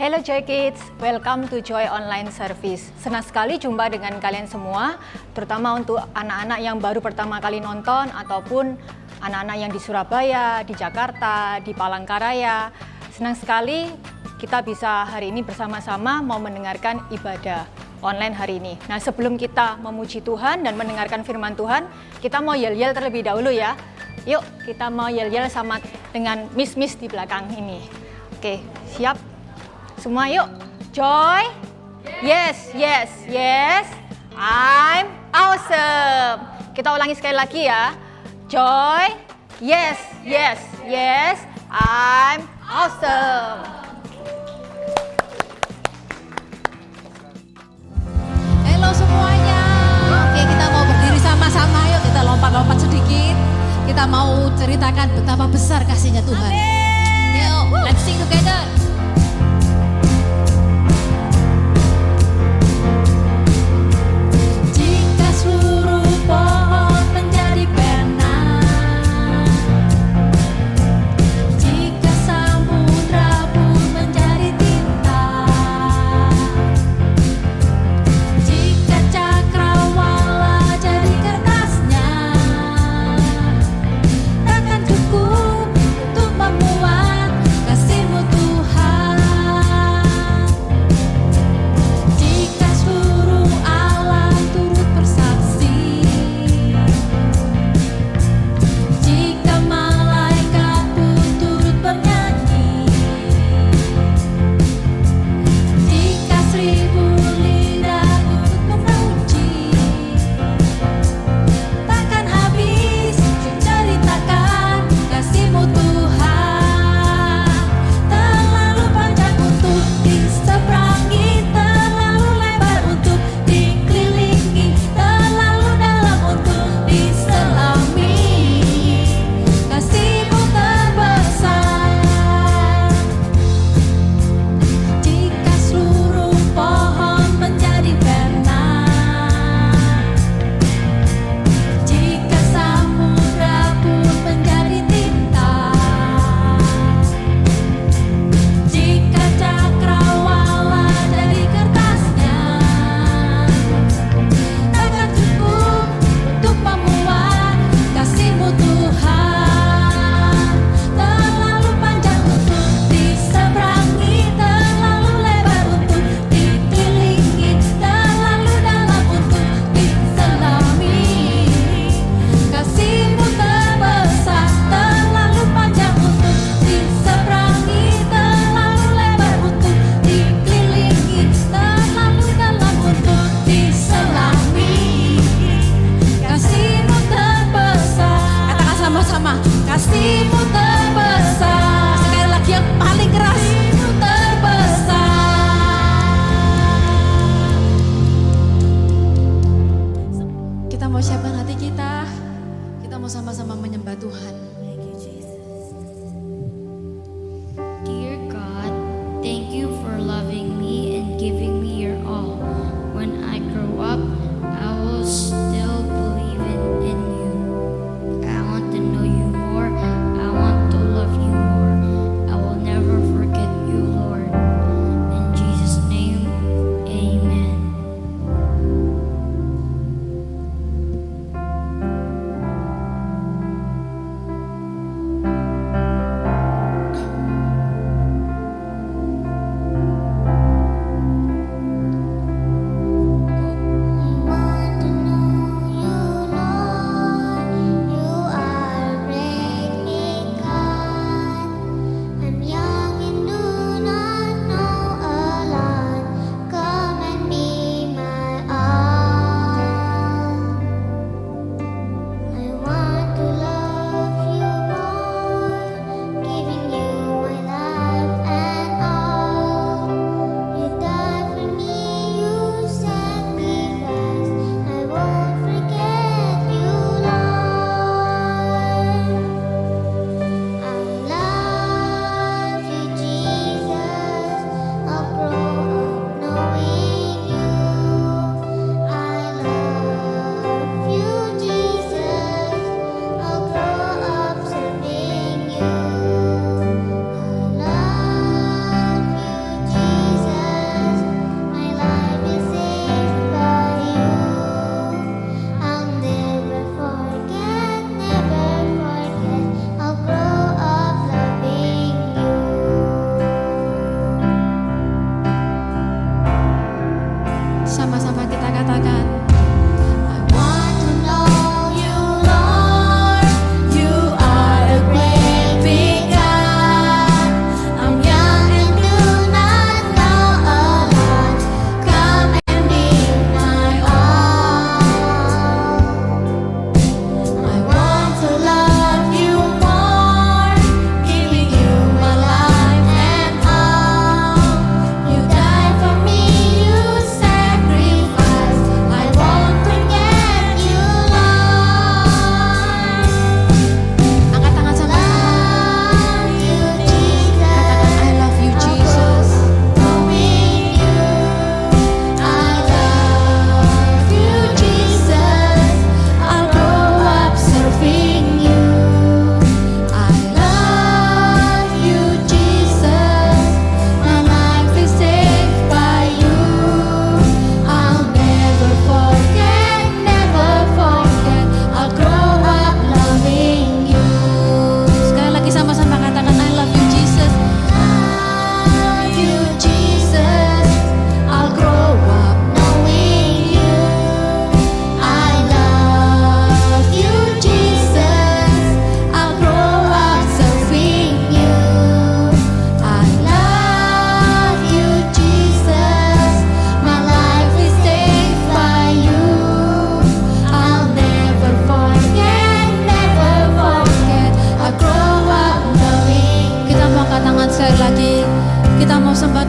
Hello Joy Kids, welcome to Joy Online Service. Senang sekali jumpa dengan kalian semua, terutama untuk anak-anak yang baru pertama kali nonton ataupun anak-anak yang di Surabaya, di Jakarta, di Palangkaraya. Senang sekali kita bisa hari ini bersama-sama mau mendengarkan ibadah online hari ini. Nah, sebelum kita memuji Tuhan dan mendengarkan firman Tuhan, kita mau yel-yel terlebih dahulu ya. Yuk, kita mau yel-yel sama dengan miss-miss di belakang ini. Oke, siap? Semua yuk. Joy. Yes, yes, yes. I'm awesome. Kita ulangi sekali lagi ya. Joy. Yes, yes, yes. I'm awesome. Halo semuanya. Oke, kita mau berdiri sama-sama. Yuk kita lompat-lompat sedikit. Kita mau ceritakan betapa besar kasihnya Tuhan. Yuk, let's sing together. Jika samudra pun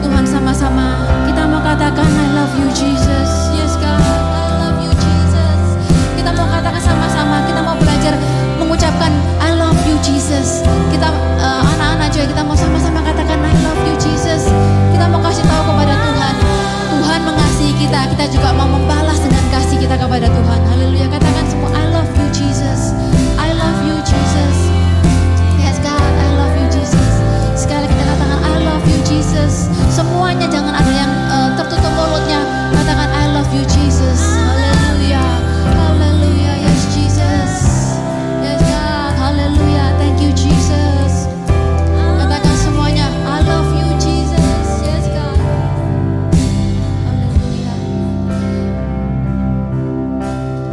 Tuhan sama-sama. Kita mau katakan I love you Jesus. Yes God, I love you Jesus. Kita mau katakan sama-sama. Kita mau belajar mengucapkan I love you Jesus. Kita anak-anak juga kita mau sama-sama katakan I love you Jesus. Kita mau kasih tahu kepada Tuhan. Tuhan mengasihi kita. Kita juga mau membalas dengan kasih kita kepada Tuhan. Haleluya. Katakan semua I love you Jesus. I love you Jesus. Yes God, I love you Jesus. Sekali kita katakan I love you Jesus. Semuanya jangan ada yang tertutup mulutnya. Katakan I love you Jesus. Haleluya. Haleluya. Yes Jesus. Yes God. Haleluya. Thank you Jesus. Katakan semuanya I love you Jesus. Yes God. Haleluya.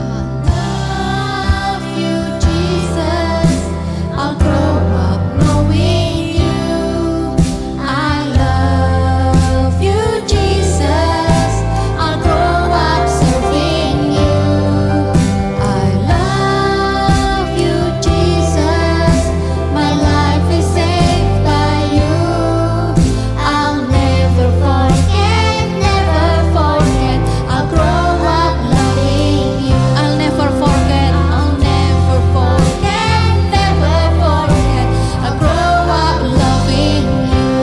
I love you Jesus. I'll grow up knowing you. I love you Jesus. I'll grow up serving you. I love you Jesus. My life is saved by you. I'll never forget, never forget. I'll grow up loving you. I'll never forget, I'll never forget, never forget. I'll grow up loving you.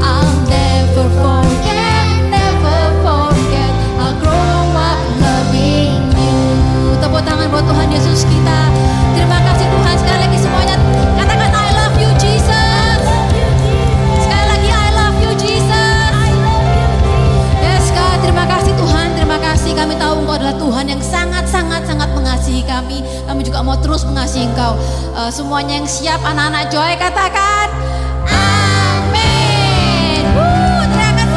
I'll never forget, never forget. I'll grow up loving you. Tepuk tangan buat Tuhan Yesus kita. Terima kasih Tuhan. Sekali lagi semuanya katakan I love you Jesus. Sekali lagi I love you Jesus. Yes God, terima kasih Tuhan. Terima kasih, kami tahu Engkau adalah Tuhan yang sangat mengasihi kami. Kami juga mau terus mengasihi Engkau. Semuanya yang siap, anak-anak Joy katakan amin. Teriakan.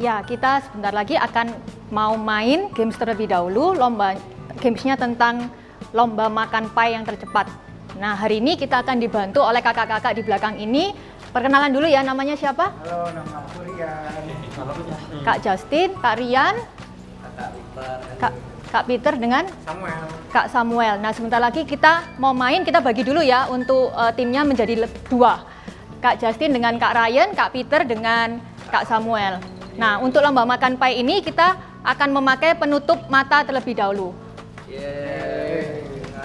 Ya, kita sebentar lagi akan mau main games terlebih dahulu. Gamesnya tentang lomba makan pie yang tercepat. Nah, hari ini kita akan dibantu oleh kakak-kakak di belakang ini. Perkenalan dulu ya, namanya siapa? Halo, nama aku Rian. Kak Justin, Kak Rian, Kak Peter dengan Samuel. Kak Samuel. Nah, sebentar lagi kita mau main, kita bagi dulu ya untuk timnya menjadi dua. Kak Justin dengan Kak Ryan, Kak Peter dengan Kak Samuel. Nah, untuk lomba makan pie ini kita akan memakai penutup mata terlebih dahulu. Yeay.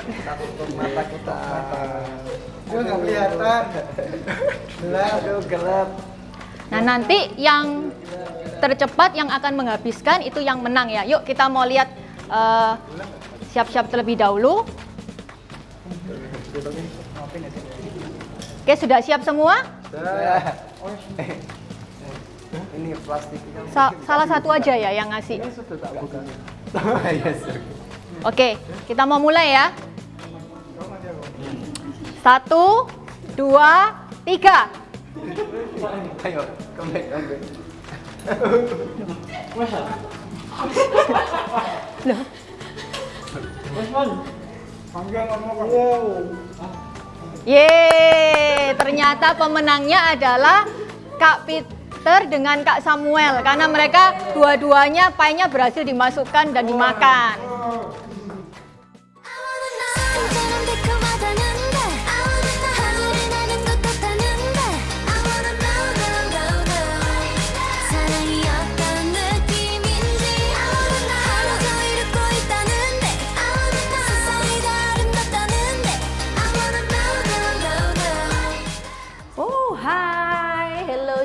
Kita tutup mata kita. Gue nggak kelihatan. Gelap, aduh gelap. Nah, nanti yang tercepat yang akan menghabiskan itu yang menang ya. Yuk kita mau lihat siap-siap terlebih dahulu. Oke, sudah siap semua? Ini plastiknya. Salah satu aja ya yang ngasih. Sudah tak buka. Yes. Oke, kita mau mulai ya. 1, 2, 3. Ayo, comeback. Yeay, ternyata pemenangnya adalah Kak Peter dengan Kak Samuel karena mereka dua-duanya pie-nya berhasil dimasukkan dan dimakan.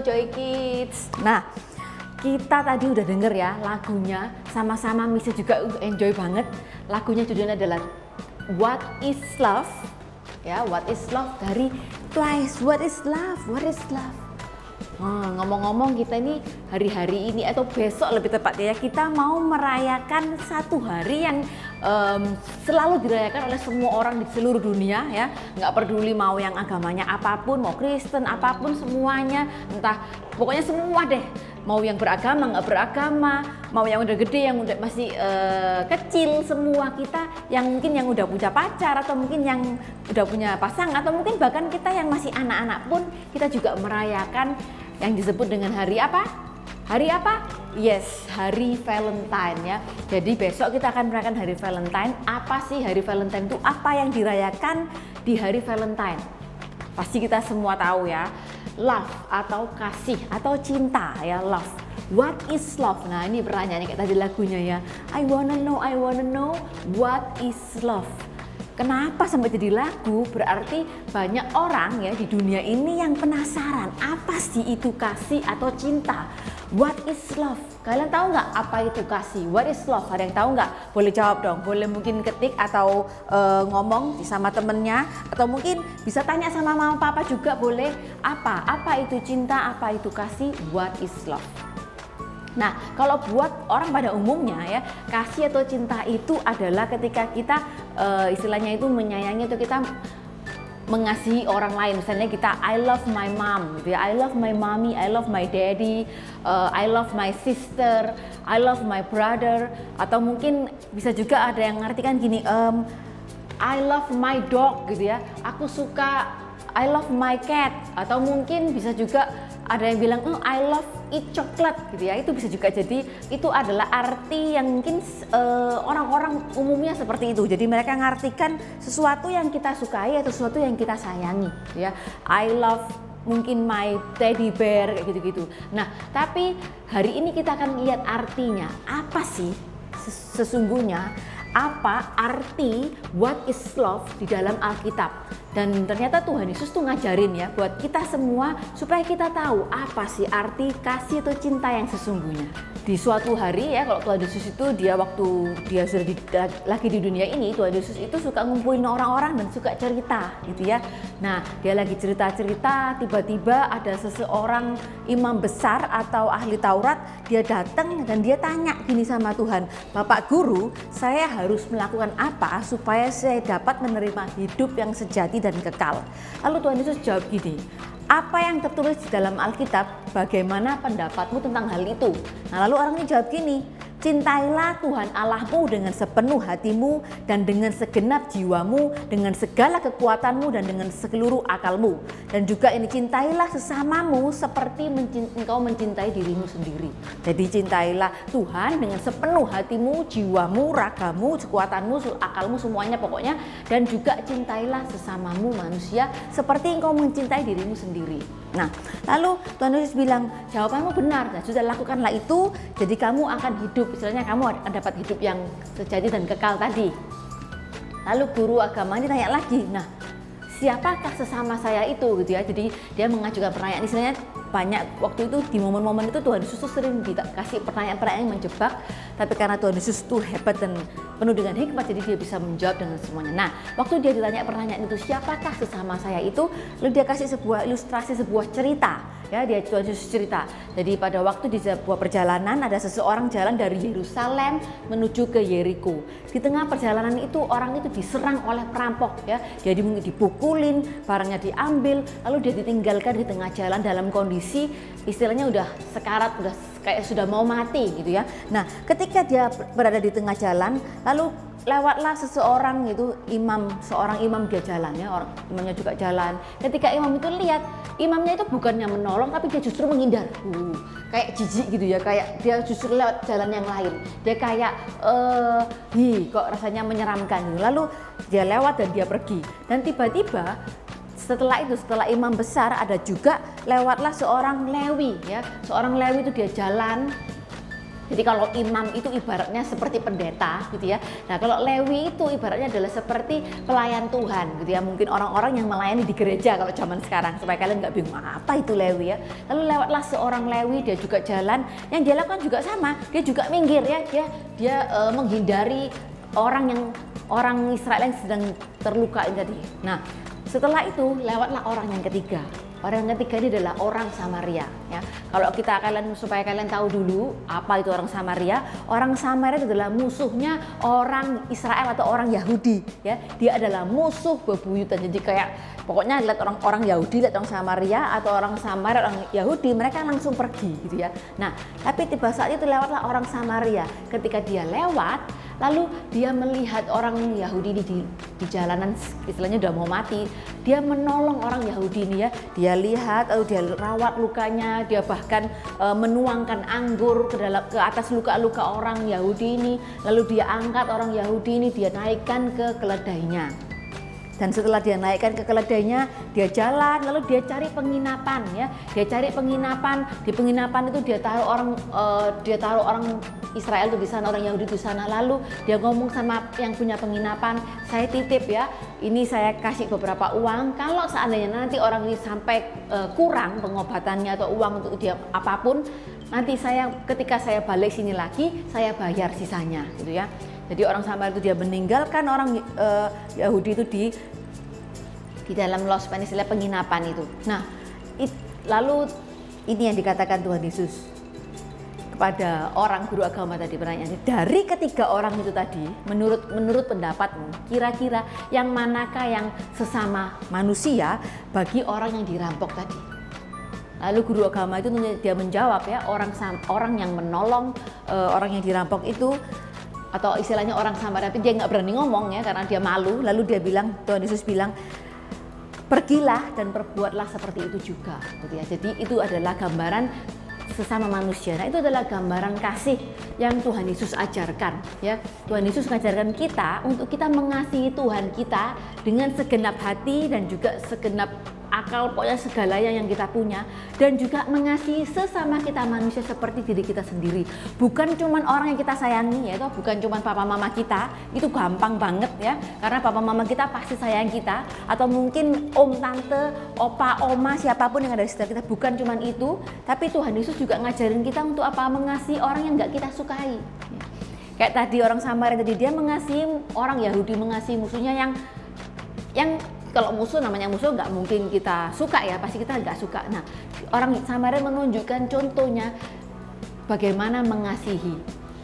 Joy Kids. Nah, kita tadi udah denger ya lagunya, sama-sama Misa juga enjoy banget. Lagunya judulnya adalah What is Love? Ya, What is Love dari Twice. What is Love? What is Love? Ngomong-ngomong kita ini hari-hari ini atau besok lebih tepatnya ya, kita mau merayakan satu hari yang selalu dirayakan oleh semua orang di seluruh dunia ya, nggak peduli mau yang agamanya apapun, mau Kristen apapun semuanya, entah pokoknya semua deh, mau yang beragama nggak beragama, mau yang udah gede yang udah masih kecil, semua kita yang mungkin yang udah punya pacar atau mungkin yang udah punya pasangan atau mungkin bahkan kita yang masih anak-anak pun kita juga merayakan yang disebut dengan hari apa? Hari apa? Yes, hari Valentine ya. Jadi besok kita akan merayakan hari Valentine. Apa sih hari Valentine itu? Apa yang dirayakan di hari Valentine? Pasti kita semua tahu ya. Love atau kasih atau cinta ya, love. What is love? Nah, ini pertanyaannya kayak tadi lagunya ya. I wanna know what is love. Kenapa sampai jadi lagu? Berarti banyak orang ya di dunia ini yang penasaran apa sih itu kasih atau cinta. What is love? Kalian tahu nggak apa itu kasih? What is love? Ada yang tahu nggak? Boleh jawab dong. Boleh mungkin ketik atau ngomong sama temennya, atau mungkin bisa tanya sama mama papa juga boleh. Apa itu cinta? Apa itu kasih? What is love? Nah, kalau buat orang pada umumnya ya, kasih atau cinta itu adalah ketika kita istilahnya itu menyayangi atau kita mengasihi orang lain. Misalnya kita I love my mom gitu ya, I love my mommy, I love my daddy, I love my sister, I love my brother. Atau mungkin bisa juga ada yang ngartikan gini, I love my dog gitu ya, aku suka, I love my cat. Atau mungkin bisa juga ada yang bilang I love eat chocolate gitu ya. Itu bisa juga jadi itu adalah arti yang mungkin orang-orang umumnya seperti itu. Jadi mereka ngartikan sesuatu yang kita sukai atau sesuatu yang kita sayangi gitu ya. I love mungkin my teddy bear kayak gitu-gitu. Nah, tapi hari ini kita akan lihat artinya. Apa sih sesungguhnya apa arti what is love di dalam Alkitab? Dan ternyata Tuhan Yesus tuh ngajarin ya buat kita semua supaya kita tahu apa sih arti kasih atau cinta yang sesungguhnya. Di suatu hari ya, kalau Tuhan Yesus itu waktu dia sudah lagi di dunia ini, Tuhan Yesus itu suka ngumpulin orang-orang dan suka cerita gitu ya. Nah, dia lagi cerita-cerita, tiba-tiba ada seseorang imam besar atau ahli Taurat, dia datang dan dia tanya gini sama Tuhan, Bapak Guru, saya harus melakukan apa supaya saya dapat menerima hidup yang sejati dan kekal? Lalu Tuhan Yesus jawab gini, apa yang tertulis di dalam Alkitab, bagaimana pendapatmu tentang hal itu? Nah, lalu orang ini jawab gini, cintailah Tuhan Allahmu dengan sepenuh hatimu dan dengan segenap jiwamu, dengan segala kekuatanmu dan dengan seluruh akalmu. Dan juga ini, cintailah sesamamu seperti engkau mencintai dirimu sendiri. Jadi cintailah Tuhan dengan sepenuh hatimu, jiwamu, ragamu, kekuatanmu, akalmu, semuanya pokoknya. Dan juga cintailah sesamamu manusia seperti engkau mencintai dirimu sendiri. Nah, lalu Tuhan Yesus bilang, jawabanmu benar, dan sudah lakukanlah itu, jadi kamu akan hidup, istilahnya kamu akan dapat hidup yang sejati dan kekal tadi. Lalu guru agama ini tanya lagi, nah siapakah sesama saya itu gitu ya. Jadi dia mengajukan pertanyaan, istilahnya banyak waktu itu di momen-momen itu Tuhan Yesus tuh sering dikasih pertanyaan-pertanyaan yang menjebak, tapi karena Tuhan Yesus tuh hebat dan penuh dengan hikmat, jadi dia bisa menjawab dengan semuanya. Nah, waktu dia ditanya pertanyaan itu, siapakah sesama saya itu, lalu dia kasih sebuah ilustrasi, sebuah cerita ya, dia Tuhan Yesus cerita. Jadi pada waktu di sebuah perjalanan ada seseorang jalan dari Yerusalem menuju ke Yeriko. Di tengah perjalanan itu orang itu diserang oleh perampok ya. Jadi mungkin dipukulin, barangnya diambil, lalu dia ditinggalkan di tengah jalan dalam kondisi istilahnya udah sekarat, udah kayak sudah mau mati gitu ya. Nah, ketika dia berada di tengah jalan, lalu lewatlah seseorang itu seorang imam dia jalan ya, imamnya juga jalan. Ketika imam itu lihat, imamnya itu bukannya menolong tapi dia justru menghindar. Kayak jijik gitu ya, kayak dia justru lewat jalan yang lain. Dia kayak kok rasanya menyeramkan gitu. Lalu dia lewat dan dia pergi. Dan tiba-tiba setelah imam besar ada juga lewatlah seorang Lewi ya. Seorang Lewi itu dia jalan. Jadi kalau imam itu ibaratnya seperti pendeta gitu ya. Nah, kalau Lewi itu ibaratnya adalah seperti pelayan Tuhan gitu ya. Mungkin orang-orang yang melayani di gereja kalau zaman sekarang, supaya kalian nggak bingung apa itu Lewi ya. Lalu lewatlah seorang Lewi, dia juga jalan. Yang dia lakukan juga sama, dia juga minggir ya. Dia menghindari orang Israel yang sedang terluka tadi. Nah, setelah itu lewatlah orang yang ketiga. Orang yang ketiga ini adalah orang Samaria ya. Kalau supaya kalian tahu dulu apa itu orang Samaria. Orang Samaria adalah musuhnya orang Israel atau orang Yahudi ya. Dia adalah musuh bebuyutan. Jadi kayak pokoknya lihat orang Yahudi, lihat orang Samaria atau orang Samaria, orang Yahudi, mereka langsung pergi gitu ya. Nah, tapi tiba saat itu lewatlah orang Samaria. Ketika dia lewat, Lalu dia melihat orang Yahudi ini di jalanan, istilahnya udah mau mati. Dia menolong orang Yahudi ini ya. Dia lihat, lalu dia rawat lukanya, dia bahkan menuangkan anggur ke atas luka-luka orang Yahudi ini. Lalu dia angkat orang Yahudi ini, dia naikkan ke keledainya. Dan setelah dia naikkan ke keledainya, dia jalan, lalu dia cari penginapan ya. Dia cari penginapan, di penginapan itu dia taruh orang Israel itu di sana, orang Yahudi di sana. Lalu dia ngomong sama yang punya penginapan, saya titip ya, ini saya kasih beberapa uang. Kalau seandainya nanti orang ini sampai kurang pengobatannya atau uang untuk dia apapun, nanti ketika saya balik sini lagi, saya bayar sisanya, gitu ya. Jadi orang Samaria itu dia meninggalkan orang Yahudi itu di dalam Los Peninsula penginapan itu. Nah, lalu ini yang dikatakan Tuhan Yesus kepada orang guru agama tadi, pertanyaan dari ketiga orang itu tadi, menurut pendapatmu, kira-kira yang manakah yang sesama manusia bagi orang yang dirampok tadi? Lalu guru agama itu dia menjawab ya, orang yang menolong orang yang dirampok itu, atau istilahnya orang Samaria itu dia nggak berani ngomong ya karena dia malu. Lalu dia bilang, Tuhan Yesus bilang, pergilah dan perbuatlah seperti itu juga, gitu ya. Jadi itu adalah gambaran sesama manusia. Nah, itu adalah gambaran kasih yang Tuhan Yesus ajarkan ya. Tuhan Yesus mengajarkan kita untuk kita mengasihi Tuhan kita dengan segenap hati dan juga segenap akal, pokoknya segalanya yang kita punya, dan juga mengasihi sesama kita manusia seperti diri kita sendiri. Bukan cuman orang yang kita sayangi ya, itu bukan cuman papa mama kita, itu gampang banget ya, karena papa mama kita pasti sayang kita, atau mungkin om tante, opa, oma, siapapun yang ada di sekitar kita, bukan cuman itu, tapi Tuhan Yesus juga ngajarin kita untuk apa? Mengasihi orang yang nggak kita sukai. Kayak tadi orang Samaria tadi, dia mengasihi orang Yahudi, mengasihi musuhnya yang kalau musuh, namanya musuh nggak mungkin kita suka ya, pasti kita nggak suka. Nah, orang Samaria menunjukkan contohnya bagaimana mengasihi.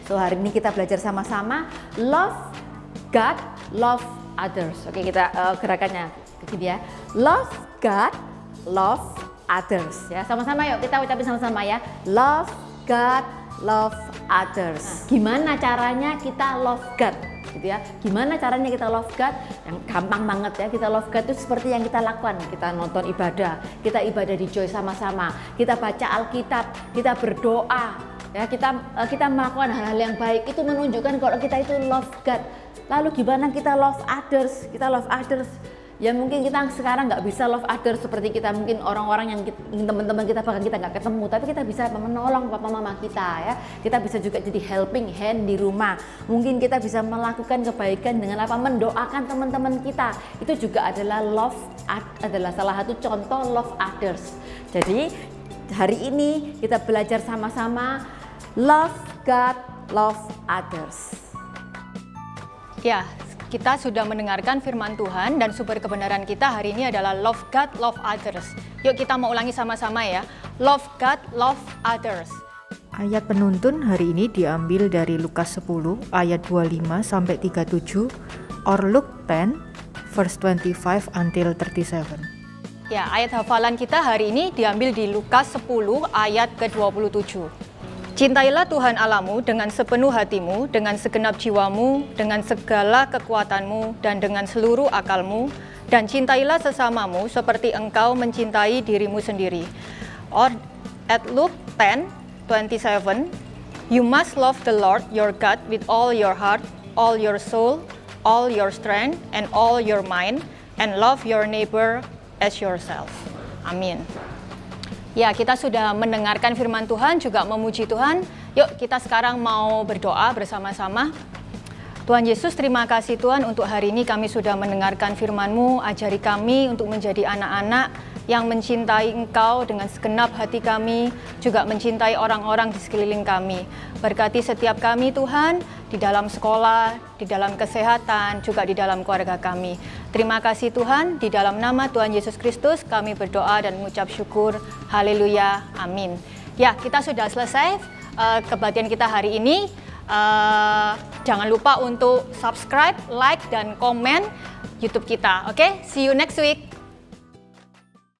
So hari ini kita belajar sama-sama love God, love others. Oke, kita gerakannya begini ya. Love God, love others. Ya, sama-sama yuk kita ucapin sama-sama ya. Love God, love others. Nah, gimana caranya kita love God? Gitu ya. Gimana caranya kita love God? Yang gampang banget ya, kita love God itu seperti yang kita lakukan. Kita nonton ibadah, kita ibadah di Joy sama-sama, kita baca Alkitab, kita berdoa, ya, kita melakukan hal-hal yang baik. Itu menunjukkan kalau kita itu love God. Lalu gimana kita love others? Kita love others, ya mungkin kita sekarang nggak bisa love others seperti kita mungkin orang-orang yang teman-teman kita bahkan kita nggak ketemu, tapi kita bisa menolong papa mama kita ya. Kita bisa juga jadi helping hand di rumah. Mungkin kita bisa melakukan kebaikan dengan apa? Mendoakan teman-teman kita. Itu juga adalah adalah salah satu contoh love others. Jadi hari ini kita belajar sama-sama love God, love others. Ya, kita sudah mendengarkan firman Tuhan dan sumber kebenaran kita hari ini adalah love God, love others. Yuk kita mau ulangi sama-sama ya. Love God, love others. Ayat penuntun hari ini diambil dari Lukas 10 ayat 25 sampai 37 or Luke 10 verse 25 until 37. Ya, ayat hafalan kita hari ini diambil di Lukas 10 ayat ke-27. Cintailah Tuhan Allahmu dengan sepenuh hatimu, dengan segenap jiwamu, dengan segala kekuatanmu, dan dengan seluruh akalmu, dan cintailah sesamamu seperti engkau mencintai dirimu sendiri. Or at Luke 10:27, you must love the Lord your God with all your heart, all your soul, all your strength, and all your mind, and love your neighbor as yourself. Amin. Ya, kita sudah mendengarkan firman Tuhan, juga memuji Tuhan. Yuk kita sekarang mau berdoa bersama-sama. Tuhan Yesus, terima kasih Tuhan untuk hari ini kami sudah mendengarkan firman-Mu. Ajari kami untuk menjadi anak-anak yang mencintai Engkau dengan segenap hati kami, juga mencintai orang-orang di sekeliling kami. Berkati setiap kami Tuhan, di dalam sekolah, di dalam kesehatan, juga di dalam keluarga kami. Terima kasih Tuhan, di dalam nama Tuhan Yesus Kristus kami berdoa dan mengucap syukur. Haleluya, amin. Ya, kita sudah selesai kebaktian kita hari ini. Jangan lupa untuk subscribe, like, dan komen YouTube kita. Oke, see you next week.